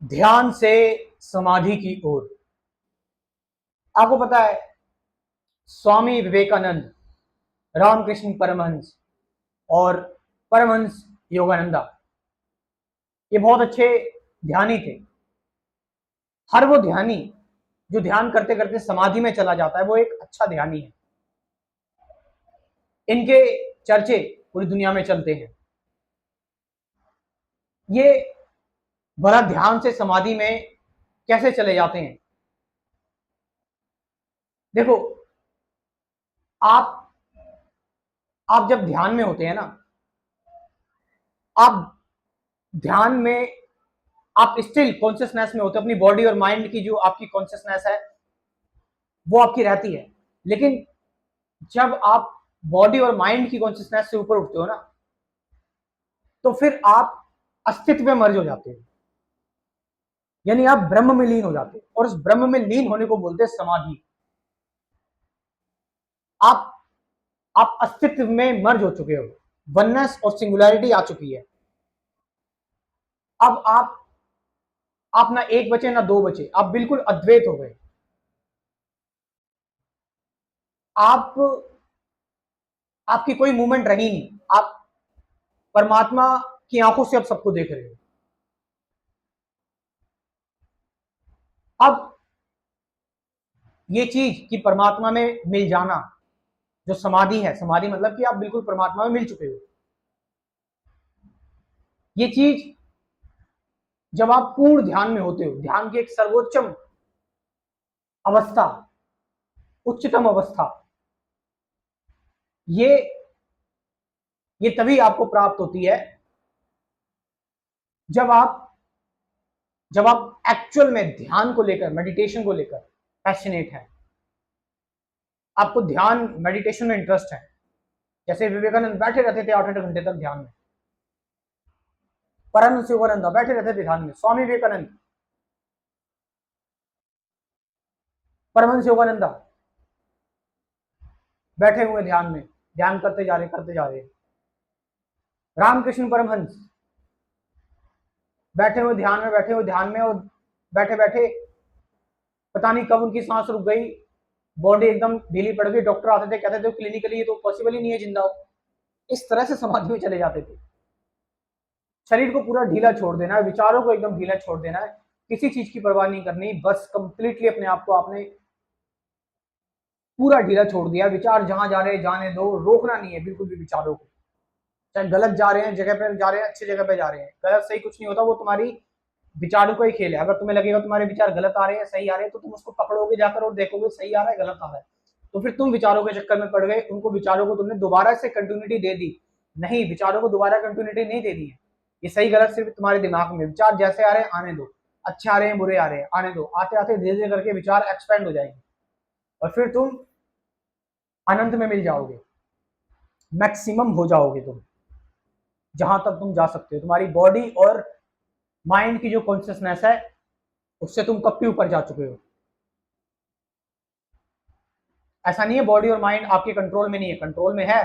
ध्यान से समाधि की ओर। आपको पता है, स्वामी विवेकानंद, रामकृष्ण परमहंस और परमहंस योगानंदा ये बहुत अच्छे ध्यानी थे। हर वो ध्यानी जो ध्यान करते करते समाधि में चला जाता है वो एक अच्छा ध्यानी है। इनके चर्चे पूरी दुनिया में चलते हैं। ये भला ध्यान से समाधि में कैसे चले जाते हैं? देखो, आप आप जब ध्यान में होते हैं ना, आप ध्यान में आप स्टिल कॉन्शियसनेस में होते हो। अपनी बॉडी और माइंड की जो आपकी कॉन्शियसनेस है वो आपकी रहती है, लेकिन जब आप बॉडी और माइंड की कॉन्शियसनेस से ऊपर उठते हो ना, तो फिर आप अस्तित्व में मर्ज हो जाते हो, यानी आप ब्रह्म में लीन हो जाते हो। और उस ब्रह्म में लीन होने को बोलते हैं समाधि। आप आप अस्तित्व में मर्ज हो चुके हो, वननेस और सिंगुलैरिटी आ चुकी है। अब आप ना एक बचे ना दो बचे, आप बिल्कुल अद्वैत हो गए। आप आपकी कोई मूवमेंट रही नहीं, आप परमात्मा की आंखों से अब सबको देख रहे हो। अब ये चीज कि परमात्मा में मिल जाना, जो समाधि है, समाधि मतलब कि आप बिल्कुल परमात्मा में मिल चुके हो। ये चीज जब आप पूर्ण ध्यान में होते हो, ध्यान की एक सर्वोच्चम अवस्था, उच्चतम अवस्था, ये ये तभी आपको प्राप्त होती है जब आप एक्चुअल में ध्यान को लेकर, मेडिटेशन को लेकर पैशनेट है। आपको ध्यान मेडिटेशन में इंटरेस्ट है। जैसे विवेकानंद बैठे रहते थे 8-8 घंटे तक ध्यान में, परमहंस योगानंद बैठे रहते थे ध्यान में, स्वामी विवेकानंद, परमहंस योगानंद बैठे हुए ध्यान में, ध्यान करते जा रहे। रामकृष्ण परमहंस बैठे हुए ध्यान में, और बैठे बैठे पता नहीं कब उनकी सांस रुक गई, बॉडी एकदम ढीली पड़ गई। डॉक्टर आते थे, कहते थे क्लिनिकली ये तो पॉसिबल ही नहीं है जिंदा हो। इस तरह से समाधि में चले जाते थे। शरीर को पूरा ढीला छोड़ देना है, विचारों को एकदम ढीला छोड़ देना है, किसी चीज की परवाह नहीं करनी, बस कंप्लीटली अपने आप को आपने पूरा ढीला छोड़ दिया। विचार जहां जा रहे हैं जाने दो, रोकना नहीं है बिल्कुल भी विचारों को। चाहे गलत जा रहे हैं, जगह पे जा रहे हैं, अच्छी जगह पे जा रहे हैं, गलत सही कुछ नहीं होता, वो तुम्हारी विचारों का ही खेल है। अगर तुम्हें लगेगा तुम्हारे विचार गलत आ रहे हैं, सही आ रहे हैं, तो तुम उसको पकड़ोगे जाकर और देखोगे सही आ रहा है गलत आ रहा है, तो फिर तुम विचारों के चक्कर में पड़ गए। उनको विचारों को तुमने दोबारा से कंटिन्यूटी दे दी। नहीं, विचारों को दोबारा कंटिन्यूटी नहीं दे दी है। ये सही गलत सिर्फ तुम्हारे दिमाग में, विचार जैसे आ रहे हैं आने दो, अच्छे आ रहे हैं बुरे आ रहे हैं आने दो, आते आते धीरे धीरे करके विचार एक्सपेंड हो जाएंगे और फिर तुम अनंत में मिल जाओगे, मैक्सिमम हो जाओगे तुम, जहां तक तुम जा सकते हो। तुम्हारी बॉडी और माइंड की जो कॉन्शियसनेस है उससे तुम कब भी ऊपर जा चुके हो। ऐसा नहीं है बॉडी और माइंड आपके कंट्रोल में नहीं है, कंट्रोल में है,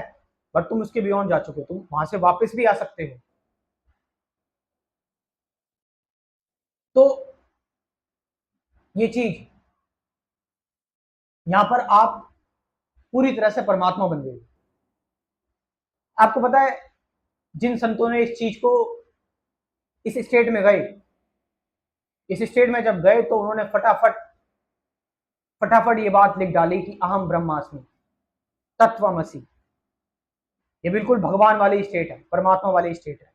बट तुम उसके बियॉन्ड जा चुके हो, तुम वहां से वापस भी आ सकते हो। तो ये चीज, यहां पर आप पूरी तरह से परमात्मा बन गए। आपको पता है, जिन संतों ने इस चीज को, इस स्टेट में गए, इस स्टेट में जब गए तो उन्होंने फटाफट फटाफट ये बात लिख डाली कि अहम ब्रह्मास्मि, तत्वमसि। ये बिल्कुल भगवान वाली स्टेट है, परमात्मा वाली स्टेट है।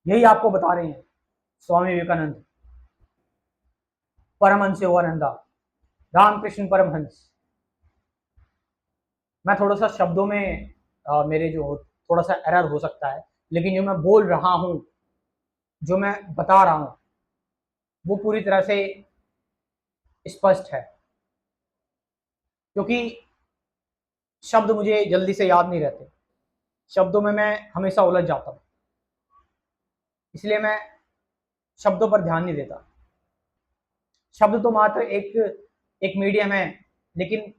यही आपको बता रहे हैं स्वामी विवेकानंद, परमहंस योगानंदा, रामकृष्ण परमहंस। मैं थोड़ा सा शब्दों में मेरे जो थोड़ा सा एरर हो सकता है, लेकिन जो मैं बोल रहा हूं, जो मैं बता रहा हूं, वो पूरी तरह से स्पष्ट है। क्योंकि शब्द मुझे जल्दी से याद नहीं रहते, शब्दों में मैं हमेशा उलझ जाता हूं, इसलिए मैं शब्दों पर ध्यान नहीं देता। शब्द तो मात्र एक एक मीडियम है, लेकिन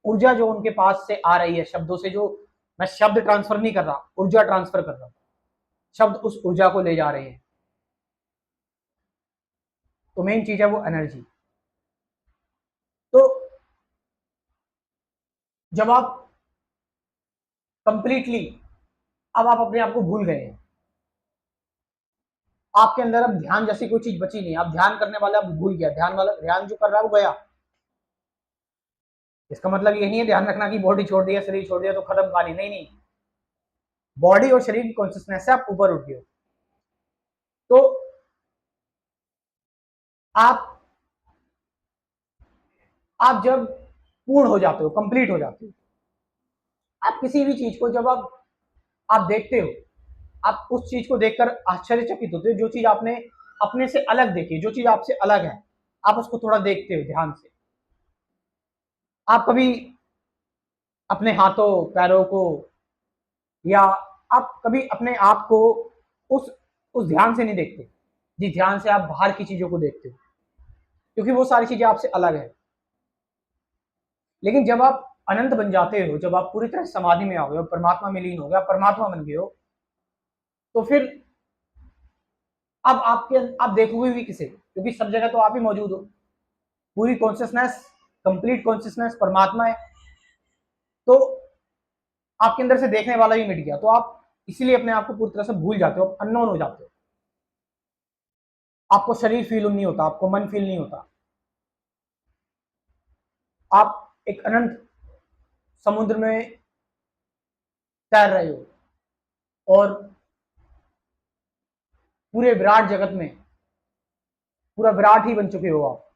ऊर्जा जो उनके पास से आ रही है शब्दों से, जो मैं शब्द ट्रांसफर नहीं कर रहा, ऊर्जा ट्रांसफर कर रहा हूं, शब्द उस ऊर्जा को ले जा रहे हैं। तो मेन चीज है वो एनर्जी। तो जब आप कंप्लीटली, अब आप अपने आप को भूल गए हैं, आपके अंदर अब ध्यान जैसी कोई चीज बची नहीं, आप ध्यान करने वाला अब भूल गया, ध्यान वाला, ध्यान जो कर रहा है वो गया। इसका मतलब ये नहीं है ध्यान रखना कि बॉडी छोड़ दिया, शरीर छोड़ दिया तो खत्म कहानी, नहीं नहीं, बॉडी और शरीर की कॉन्सियसनेस से आप ऊपर उठ गए। तो आप आप जब पूर्ण हो जाते हो, कंप्लीट हो जाते हो, आप किसी भी चीज को जब आप देखते हो, आप उस चीज को देखकर आश्चर्यचकित होते हो, जो चीज आपने अपने से अलग देखी, जो चीज आपसे अलग है, आप उसको थोड़ा देखते हो ध्यान से। आप कभी अपने हाथों पैरों को, या आप कभी अपने आप को उस उस ध्यान से नहीं देखते जिस ध्यान से आप बाहर की चीजों को देखते हो, क्योंकि वो सारी चीजें आपसे अलग है। लेकिन जब आप अनंत बन जाते हो, जब आप पूरी तरह समाधि में आ गए हो, परमात्मा में लीन हो गए, परमात्मा बन गए हो, तो फिर अब आप देखोगे भी किसे, क्योंकि सब जगह तो आप ही मौजूद हो, पूरी कॉन्शियसनेस, कंप्लीट कॉन्शियसनेस परमात्मा है। तो आपके अंदर से देखने वाला भी मिट गया, तो आप इसीलिए अपने आप को पूरी तरह से भूल जाते हो, अननोन हो जाते हो। आपको शरीर फील नहीं होता, आपको मन फील नहीं होता, आप एक अनंत समुद्र में तैर रहे हो, और पूरे विराट जगत में पूरा विराट ही बन चुके हो आप,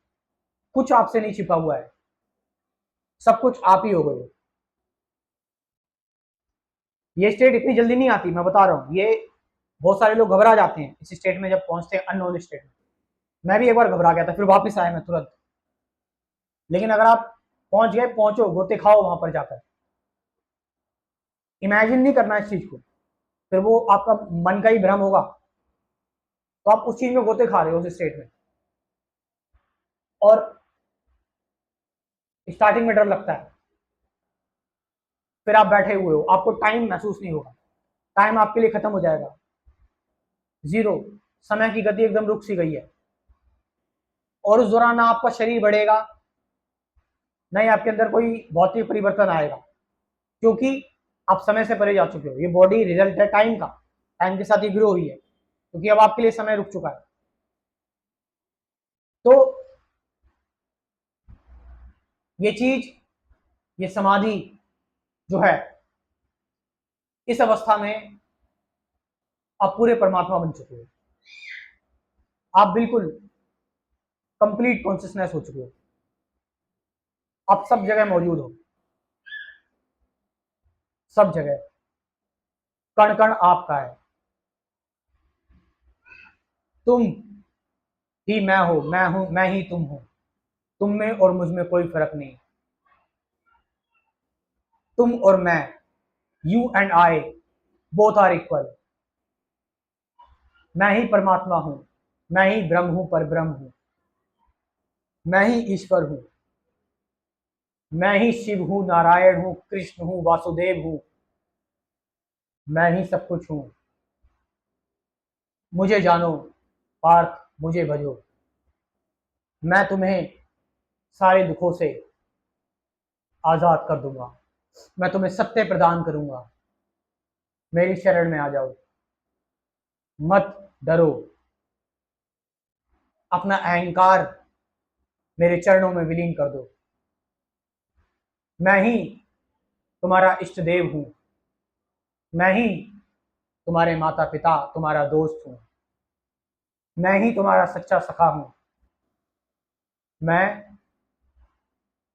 कुछ आपसे नहीं छिपा हुआ है, सब कुछ आप ही हो गए हो। ये स्टेट इतनी जल्दी नहीं आती, मैं बता रहा हूँ, ये बहुत सारे लोग घबरा जाते हैं इस स्टेट में जब पहुंचते हैं अननोन स्टेट में। मैं भी एक बार घबरा गया था, फिर वापस आया मैं तुरंत। लेकिन अगर आप पहुंच गए, पहुंचो, गोते खाओ वहां पर जाकर, इमेजिन नहीं करना इस चीज को, फिर वो आपका मन का ही भ्रम होगा, तो आप उस चीज में गोते खा रहे हो उस स्टेट में। और स्टार्टिंग में डर लगता है, फिर आप बैठे हुए हो, आपको टाइम महसूस नहीं होगा, टाइम आपके लिए खत्म हो जाएगा, जीरो, समय की गति एकदम रुक सी गई है। और उस दौरान ना आपका शरीर बढ़ेगा, ना ही आपके अंदर कोई भौतिक परिवर्तन आएगा, क्योंकि आप समय से परे जा चुके हो। ये बॉडी रिजल्ट है टाइम का, टाइम के साथ ये ग्रो हुई है, क्योंकि अब आपके लिए समय रुक चुका है। तो ये चीज, ये समाधि जो है, इस अवस्था में आप पूरे परमात्मा बन चुके हो, आप बिल्कुल कंप्लीट कॉन्शियसनेस हो चुके हो, आप सब जगह मौजूद हो, सब जगह, कण कण आपका है, तुम ही मैं हो, मैं हूं, मैं ही तुम हो, तुम में और मुझ में कोई फर्क नहीं, तुम और मैं, you and I both are equal, मैं ही परमात्मा हूं, मैं ही ब्रह्म हूं, पर ब्रह्म हूं, मैं ही ईश्वर हूं, मैं ही शिव हूं, नारायण हूं, कृष्ण हूं, वासुदेव हूं, मैं ही सब कुछ हूं, मुझे जानो पार्थ, मुझे भजो, मैं तुम्हें सारे दुखों से आजाद कर दूंगा, मैं तुम्हें सत्य प्रदान करूंगा, मेरी शरण में आ जाओ, मत डरो, अपना अहंकार मेरे चरणों में विलीन कर दो, मैं ही तुम्हारा इष्ट देव हूं, मैं ही तुम्हारे माता पिता, तुम्हारा दोस्त हूं, मैं ही तुम्हारा सच्चा सखा हूं, मैं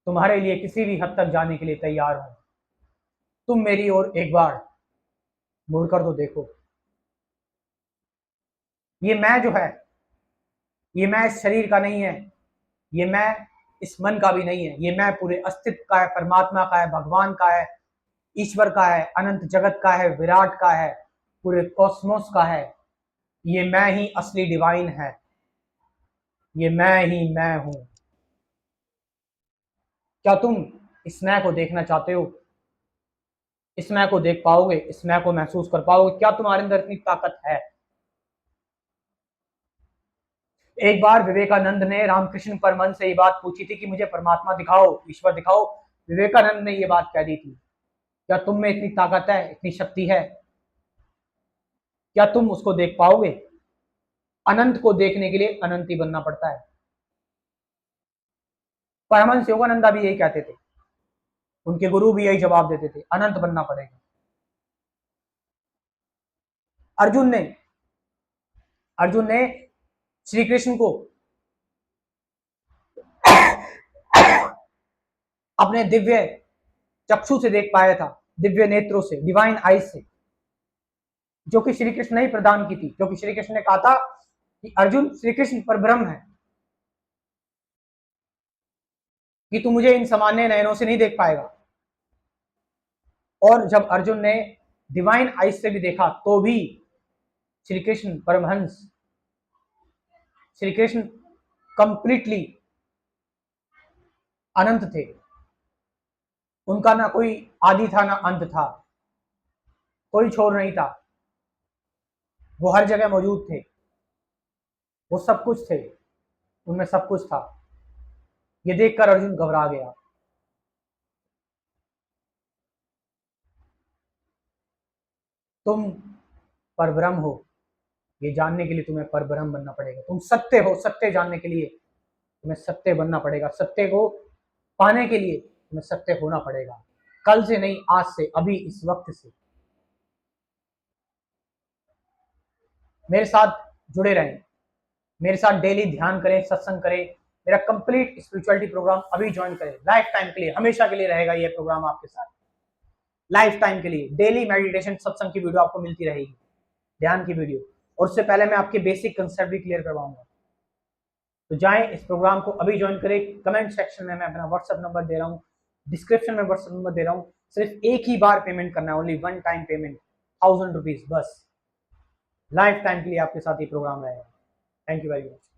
तुम्हारे लिए किसी भी हद तक जाने के लिए तैयार हूं, तुम मेरी ओर एक बार मुड़कर तो देखो। ये मैं जो है, ये मैं इस शरीर का नहीं है, ये मैं इस मन का भी नहीं है, ये मैं पूरे अस्तित्व का है, परमात्मा का है, भगवान का है, ईश्वर का है, अनंत जगत का है, विराट का है, पूरे कॉस्मोस का है। ये मैं ही असली डिवाइन है, ये मैं ही मैं हूं। क्या तुम इस मैं को देखना चाहते हो? इस मैं को देख पाओगे? इस मैं को महसूस कर पाओगे? क्या तुम्हारे अंदर इतनी ताकत है? एक बार विवेकानंद ने रामकृष्ण परमहंस से ये बात पूछी थी कि मुझे परमात्मा दिखाओ, ईश्वर दिखाओ। विवेकानंद ने ये बात कह दी थी, क्या तुम में इतनी ताकत है, इतनी शक्ति है, क्या तुम उसको देख पाओगे? अनंत को देखने के लिए अनंत ही बनना पड़ता है। परमहंस योगानंदा भी यही कहते थे, उनके गुरु भी यही जवाब देते थे, अनंत बनना पड़ेगा। अर्जुन ने अर्जुन ने श्री कृष्ण को अपने दिव्य चक्षु से देख पाया था, दिव्य नेत्रों से, डिवाइन आईज से, जो कि श्री कृष्ण ने ही प्रदान की थी, जो कि श्री कृष्ण ने कहा था कि अर्जुन, श्री कृष्ण पर ब्रह्म है, कि तू मुझे इन सामान्य नयनों से नहीं देख पाएगा। और जब अर्जुन ने डिवाइन आईज से भी देखा तो भी श्री कृष्ण परमहंस, श्री कृष्ण कंप्लीटली अनंत थे। उनका ना कोई आदि था ना अंत था, कोई छोर नहीं था, वो हर जगह मौजूद थे, वो सब कुछ थे, उनमें सब कुछ था। ये देखकर अर्जुन घबरा गया। तुम परब्रह्म हो, ये जानने के लिए तुम्हें परब्रह्म बनना पड़ेगा। तुम सत्य हो, सत्य जानने के लिए तुम्हें सत्य बनना पड़ेगा। सत्य को पाने के लिए तुम्हें सत्य होना पड़ेगा। कल से नहीं, आज से, अभी, इस वक्त से मेरे साथ जुड़े रहें, मेरे साथ डेली ध्यान करें, सत्संग करें। मेरा कंप्लीट स्पिरिचुअलिटी प्रोग्राम अभी ज्वाइन करें, लाइफ टाइम के लिए, हमेशा के लिए रहेगा ये प्रोग्राम आपके साथ, लाइफ टाइम के लिए। डेली मेडिटेशन सत्संग की वीडियो आपको मिलती रहेगी, ध्यान की वीडियो, और उससे पहले मैं आपके बेसिक कंसेप्ट भी क्लियर करवाऊंगा। तो जाएं, इस प्रोग्राम को अभी ज्वाइन करें। कमेंट सेक्शन में मैं अपना व्हाट्सएप नंबर दे रहा हूँ, डिस्क्रिप्शन में व्हाट्सएप नंबर दे रहा हूँ। सिर्फ एक ही बार पेमेंट करना है, only one time payment, 1000 rupees बस। लाइफ टाइम के लिए आपके साथ ये प्रोग्राम रहेगा। Thank you very much.